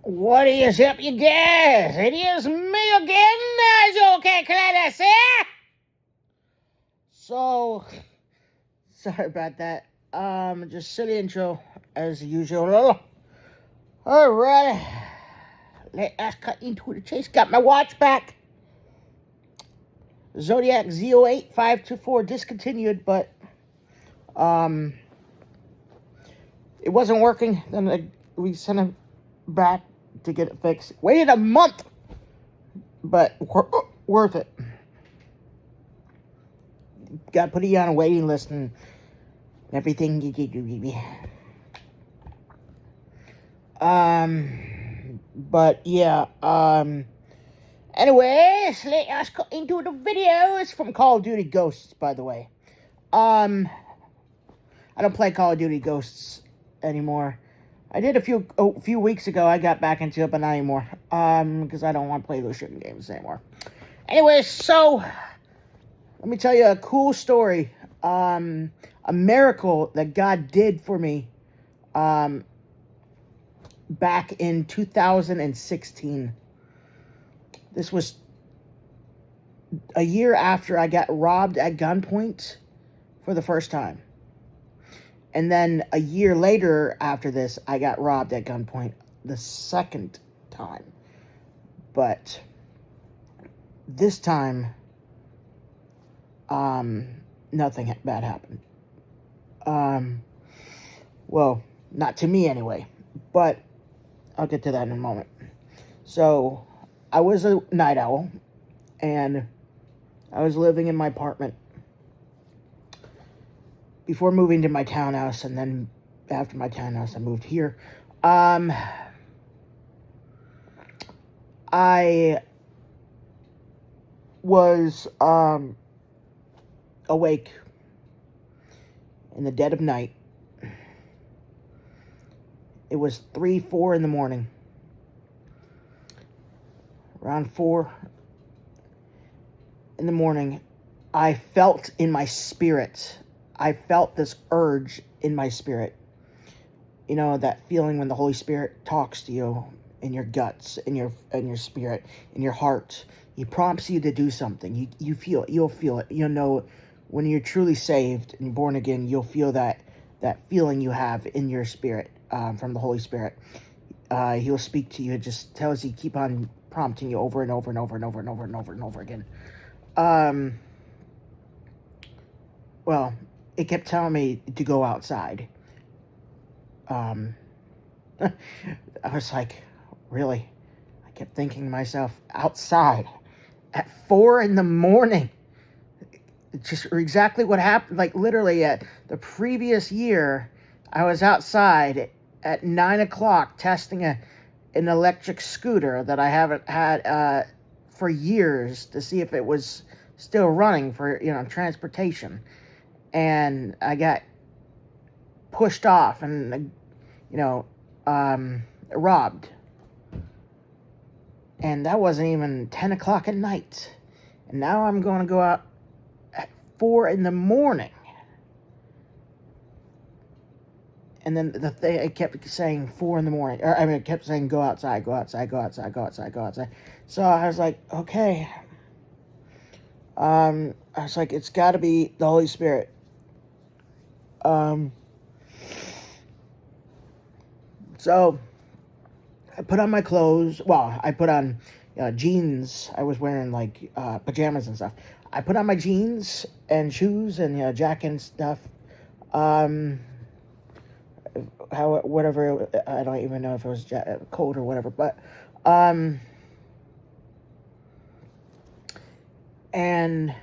What is up, you guys? It is me again, your Class. So, sorry about that. Just silly intro as usual. Alright, let us cut into the chase. Got my watch back. Zodiac Z08524 discontinued, but it wasn't working. Then we sent it back to get it fixed. Waited a month, but worth it. Got to put it on a waiting list and everything. But yeah. Anyways, let us go into the video. It's from Call of Duty Ghosts, by the way. I don't play Call of Duty Ghosts anymore. I did a few weeks ago. I got back into it, but not anymore. Because I don't want to play those shooting games anymore. Anyway, so let me tell you a cool story. A miracle that God did for me. Back in 2016. This was a year after I got robbed at gunpoint for the first time. And then a year later after this, I got robbed at gunpoint the second time. But this time, nothing bad happened. Well, not to me anyway. But I'll get to that in a moment. So, I was a night owl, and I was living in my apartment before moving to my townhouse, and then after my townhouse, I moved here. I was awake in the dead of night. It was 3-4 in the morning. Around 4 in the morning, I felt in my spirit. I felt this urge in my spirit. You know, that feeling when the Holy Spirit talks to you in your guts, in your spirit, in your heart. He prompts you to do something. You'll feel it. You'll know when you're truly saved and born again, you'll feel that feeling you have in your spirit from the Holy Spirit. He'll speak to you. It just tells you, keep on prompting you over and over and over and over and over and over and over again. Well, it kept telling me to go outside. I was like, really? I kept thinking to myself, outside at 4 in the morning. Just exactly what happened. Like literally at the previous year, I was outside at 9 o'clock testing an electric scooter that I haven't had for years to see if it was still running for, transportation. And I got pushed off and, robbed. And that wasn't even 10 o'clock at night. And now I'm going to go out at 4 in the morning. And then the thing, it kept saying 4 in the morning. It kept saying go outside, go outside, go outside, go outside, go outside. So I was like, okay. I was like, it's got to be the Holy Spirit. So I put on my clothes. Well, I put on jeans. I was wearing like pajamas and stuff. I put on my jeans and shoes and jacket and stuff. Whatever, I don't even know if it was cold or whatever, but and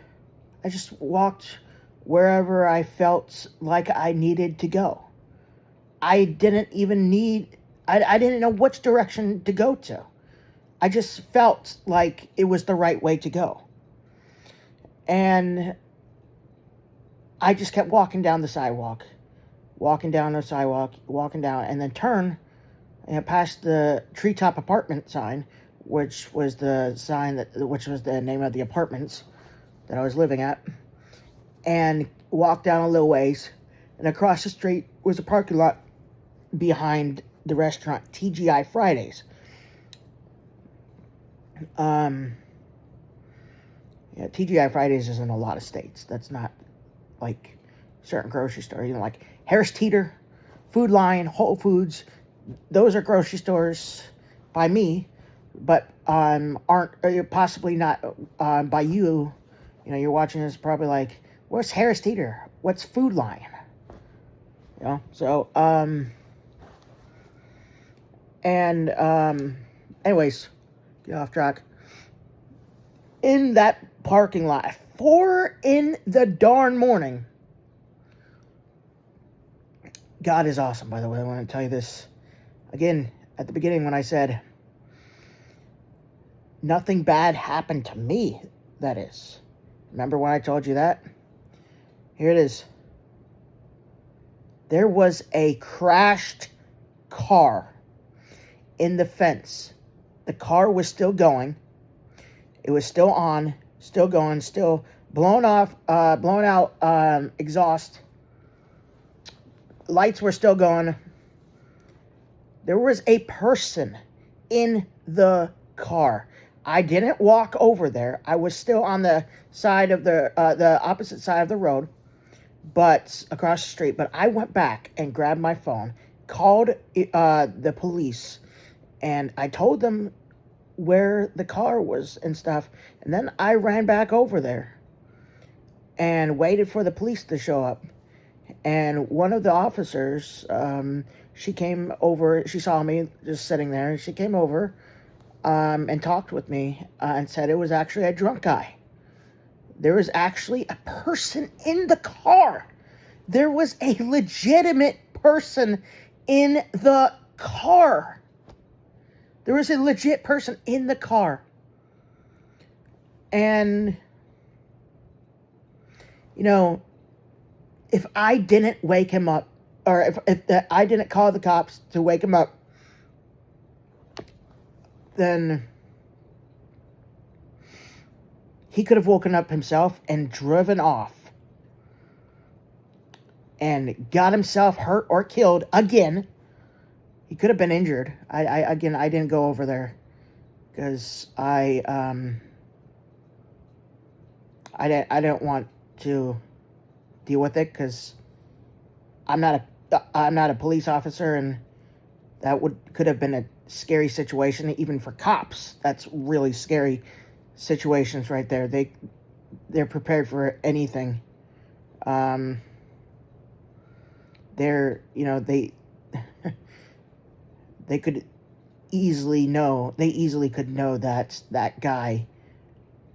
I just walked wherever I felt like I needed to go. I didn't even I didn't know which direction to go to. I just felt like it was the right way to go. And I just kept walking down the sidewalk. Walking down, and then turn past the treetop apartment sign, which was the name of the apartments that I was living at, and walk down a little ways, and across the street was a parking lot behind the restaurant TGI Fridays. Yeah, TGI Fridays is in a lot of states. That's not like certain grocery stores. Like Harris Teeter, Food Lion, Whole Foods. Those are grocery stores by me, but aren't possibly not by you. You're watching this probably like, what's Harris Teeter? What's Food Lion? So anyways, get off track. In that parking lot at 4 in the darn morning. God is awesome, by the way. I want to tell you this again at the beginning when I said nothing bad happened to me, that is. Remember when I told you that? Here it is. There was a crashed car in the fence. The car was still going. It was still on, still going, still blown out exhaust. Lights were still going. There was a person in the car. I didn't walk over there. I was still on the side of the opposite side of the road, but across the street. But I went back and grabbed my phone, called the police, and I told them where the car was and stuff, and then I ran back over there and waited for the police to show up. And one of the officers, she came over, she saw me just sitting there, and she came over and talked with me and said it was actually a drunk guy. There was actually a person in the car. There was a legitimate person in the car. There was a legit person in the car. And, if I didn't wake him up, or if I didn't call the cops to wake him up, then he could have woken up himself and driven off and got himself hurt or killed again. He could have been injured. I didn't go over there because I didn't want to deal with it because I'm not a police officer, and that could have been a scary situation even for cops. That's really scary situations right there. They're prepared for anything. They could easily know. They easily could know that that guy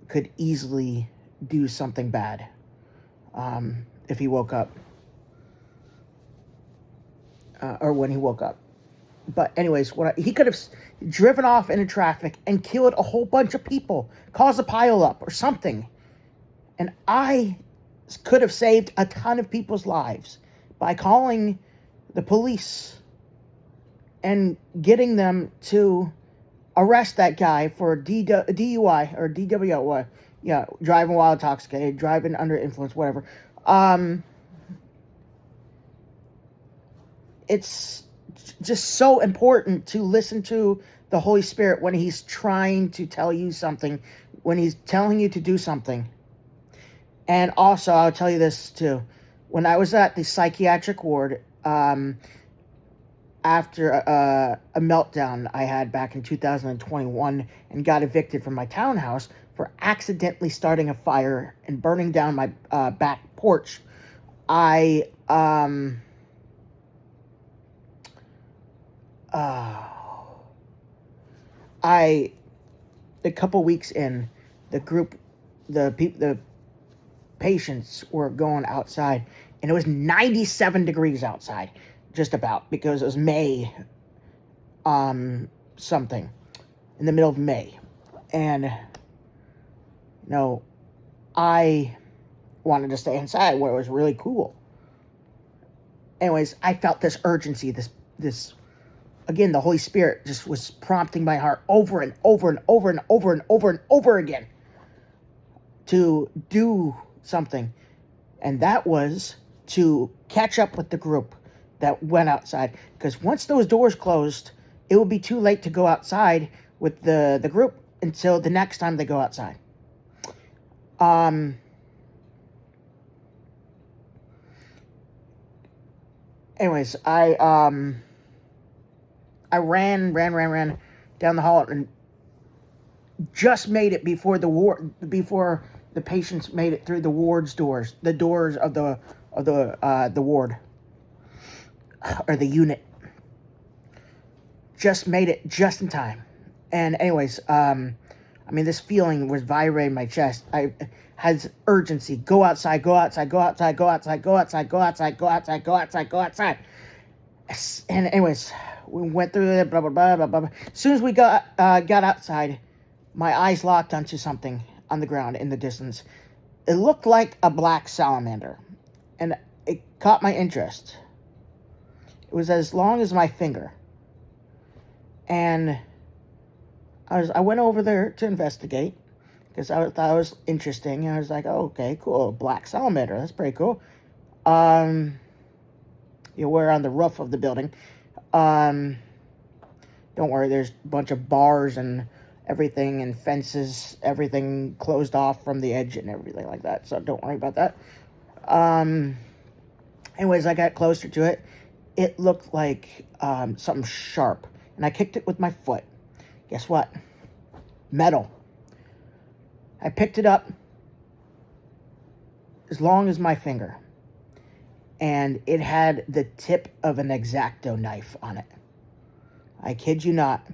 could easily do something bad if he woke up. Or when he woke up. But anyways, he could have driven off into traffic and killed a whole bunch of people, caused a pile up or something. And I could have saved a ton of people's lives by calling the police and getting them to arrest that guy for DUI or DWI. Yeah, driving while intoxicated, driving under influence, whatever. It's just so important to listen to the Holy Spirit when He's trying to tell you something, when He's telling you to do something. And also, I'll tell you this too. When I was at the psychiatric ward, after a meltdown I had back in 2021 and got evicted from my townhouse for accidentally starting a fire and burning down my back porch, a couple weeks in, the patients were going outside, and it was 97 degrees outside, just about, because it was May, something, in the middle of May, and, I wanted to stay inside where it was really cool. Anyways, I felt this urgency, this again, the Holy Spirit just was prompting my heart over and over and over and over and over and over again to do something. And that was to catch up with the group that went outside. Because once those doors closed, it would be too late to go outside with the group until the next time they go outside. Um, anyways, I ran down the hall and just made it before the patients made it through the ward's doors, the doors of the ward or the unit. Just made it just in time. And anyways, this feeling was vibrating my chest. I had urgency. Go outside, go outside, go outside, go outside, go outside, go outside, go outside, go outside, go outside. And anyways, we went through it, blah, blah, blah, blah, blah. As soon as we got outside, my eyes locked onto something on the ground in the distance. It looked like a black salamander, and it caught my interest. It was as long as my finger. And I went over there to investigate because I thought it was interesting. And I was like, oh, okay, cool. Black salamander. That's pretty cool. We're on the roof of the building. Don't worry, there's a bunch of bars and everything and fences, everything closed off from the edge and everything like that. So don't worry about that. Anyways, I got closer to it. It looked like something sharp. And I kicked it with my foot. Guess what? Metal. I picked it up as long as my finger. And it had the tip of an X-Acto knife on it. I kid you not.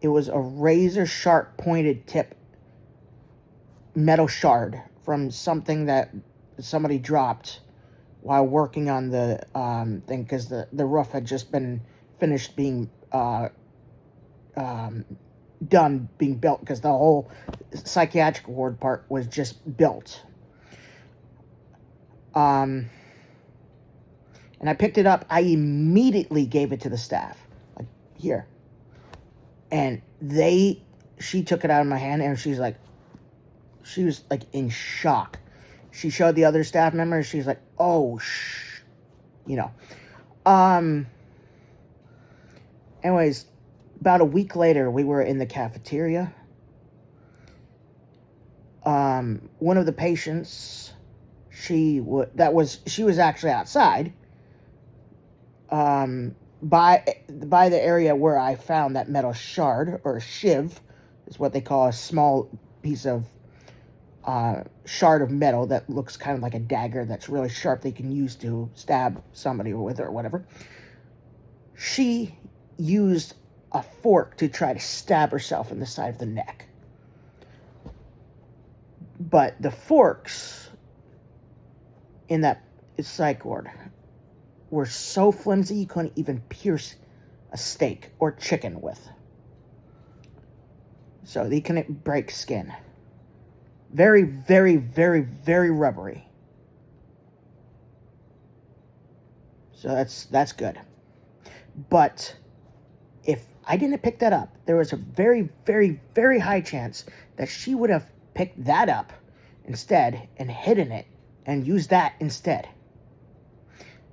It was a razor sharp pointed tip metal shard from something that somebody dropped while working on the thing, because the roof had just been finished being done being built, because the whole psychiatric ward part was just built. And I picked it up. I immediately gave it to the staff. Like, here. And she took it out of my hand, and she was like in shock. She showed the other staff members. She's like, oh, Anyways, about a week later, we were in the cafeteria. One of the patients, she was actually outside. By the area where I found that metal shard, or shiv, is what they call a small piece of shard of metal that looks kind of like a dagger that's really sharp they can use to stab somebody with or whatever. She used a fork to try to stab herself in the side of the neck. But the forks in that psych ward were so flimsy you couldn't even pierce a steak or chicken with. So they couldn't break skin. Very, very, very, very rubbery. So that's good. But if I didn't pick that up, there was a very, very, very high chance that she would have picked that up instead and hidden it and used that instead.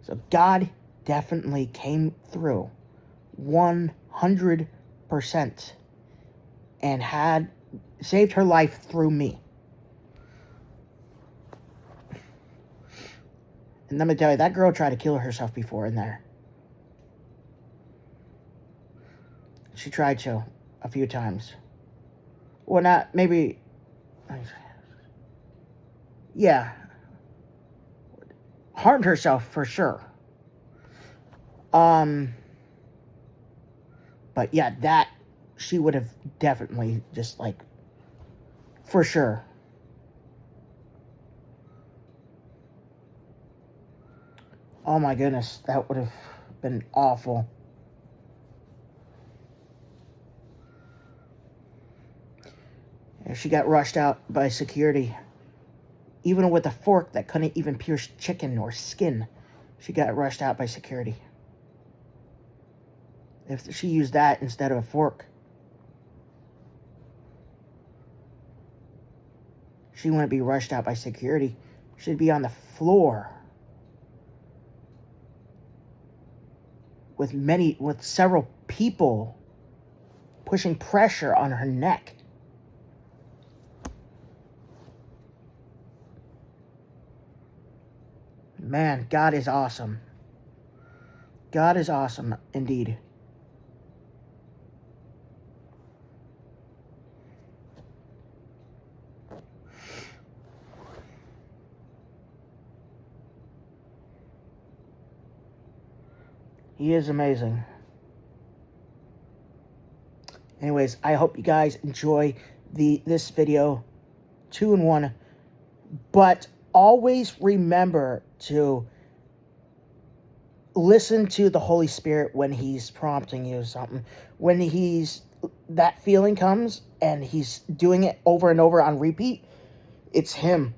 So God definitely came through 100% and had saved her life through me. And let me tell you, that girl tried to kill herself before in there. She tried to a few times. Well, not, maybe, yeah. Harmed herself for sure. But yeah, that, she would have definitely just for sure. Oh my goodness, that would have been awful. And she got rushed out by security. Even with a fork that couldn't even pierce chicken or skin, she got rushed out by security. If she used that instead of a fork, she wouldn't be rushed out by security. She'd be on the floor with several people pushing pressure on her neck. Man, God is awesome. God is awesome indeed. He is amazing. Anyways, I hope you guys enjoy this video, 2-in-1. But always remember to listen to the Holy Spirit when He's prompting you something. When that feeling comes and He's doing it over and over on repeat, it's Him.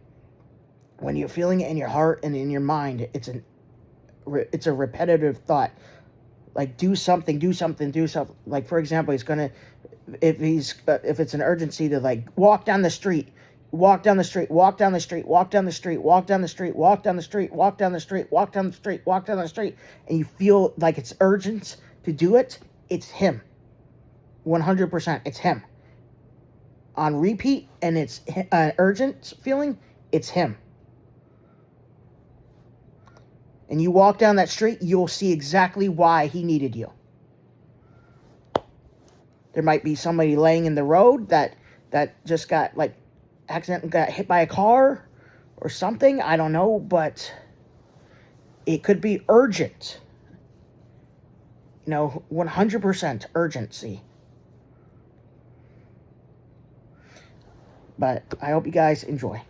When you're feeling it in your heart and in your mind, it's a repetitive thought. Like, do something. Like, for example, if it's an urgency to, like, walk down the street, and you feel like it's urgent to do it, it's Him. 100%, it's Him. On repeat, and it's an urgent feeling, it's Him. And you walk down that street, you'll see exactly why He needed you. There might be somebody laying in the road that just got, like, accidentally got hit by a car or something. I don't know, but it could be urgent. 100% urgency. But I hope you guys enjoy.